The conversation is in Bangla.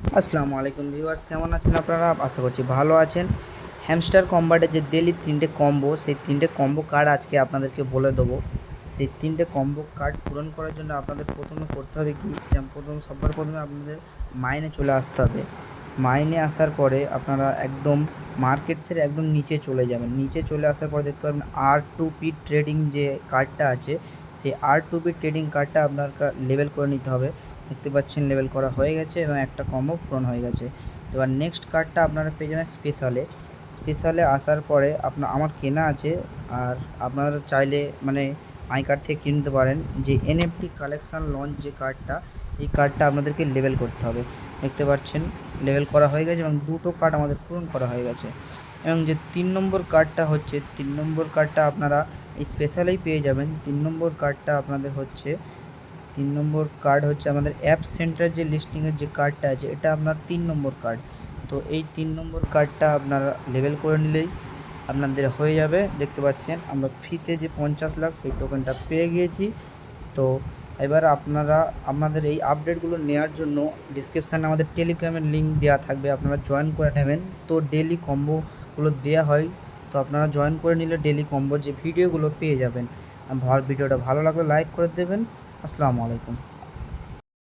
আসসালামু আলাইকুম ভিউয়ার্স, কেমন আছেন আপনারা? আশা করছি ভালো আছেন। হ্যামস্টার কম্বাটের যে ডেইলি 3টে কম্বো, সেই 3টে কম্বো কার্ড আজকে আপনাদেরকে বলে দেবো। সেই 3টে কম্বো কার্ড পূরণ করার জন্য আপনাদের প্রথমে করতে হবে কি, যেমন সবার প্রথমে আপনাদের মাইনে চলে আসতে হবে। মাইনে আসার পরে আপনারা একদম মার্কেট ছেড়ে একদম নিচে চলে যাবেন। নিচে চলে আসার পর দেখতে পাবেন R2P ট্রেডিং যে কার্ডটা আছে, সেই R2P ট্রেডিং কার্ডটা আপনার লেবেল করে নিতে হবে। দেখতে পাচ্ছেন লেবেল করা হয়ে গেছে এবং একটা কম্বো পূরণ হয়ে গেছে। এবার নেক্সট কার্ডটা আপনারা পেয়ে যাবেন স্পেশালে আসার পরে আমার কেনা আছে, আর আপনারা চাইলে মানে আই কার্ড থেকে কিনতে পারেন। যে NFT কালেকশান লঞ্চ যে কার্ডটা, এই কার্ডটা আপনাদেরকে লেবেল করতে হবে। দেখতে পাচ্ছেন লেবেল করা হয়ে গেছে এবং দুটো কার্ড আমাদের পূরণ করা হয়ে গেছে। এবং যে 3 নম্বর কার্ডটা হচ্ছে, 3 নম্বর কার্ডটা আপনারা এই স্পেশালেই পেয়ে যাবেন। 3 নম্বর কার্ডটা আপনাদের হচ্ছে, 3 নম্বর কার্ড হচ্ছে আমাদের অ্যাপ সেন্টার যে লিস্টিংয়ের যে কার্ডটা আছে, এটা আপনার 3 নম্বর কার্ড। তো এই 3 নম্বর কার্ডটা আপনারা লেবেল করে নিলেই আপনাদের হয়ে যাবে। দেখতে পাচ্ছেন আমরা ফ্রিতে যে 50 লাখ সেই টোকেনটা পেয়ে গিয়েছি। তো এবার আপনারা আপনাদের এই আপডেটগুলো নেওয়ার জন্য ডিসক্রিপশানে আমাদের টেলিগ্রামের লিঙ্ক দেওয়া থাকবে, আপনারা জয়েন করে নেবেন। তো ডেলি কম্বোগুলো দেওয়া হয়, তো আপনারা জয়েন করে নিলে ডেলি কম্বোর যে ভিডিওগুলো পেয়ে যাবেন। ভিডিওটা ভালো লাগলে লাইক করে দেবেন। আসসালামু আলাইকুম।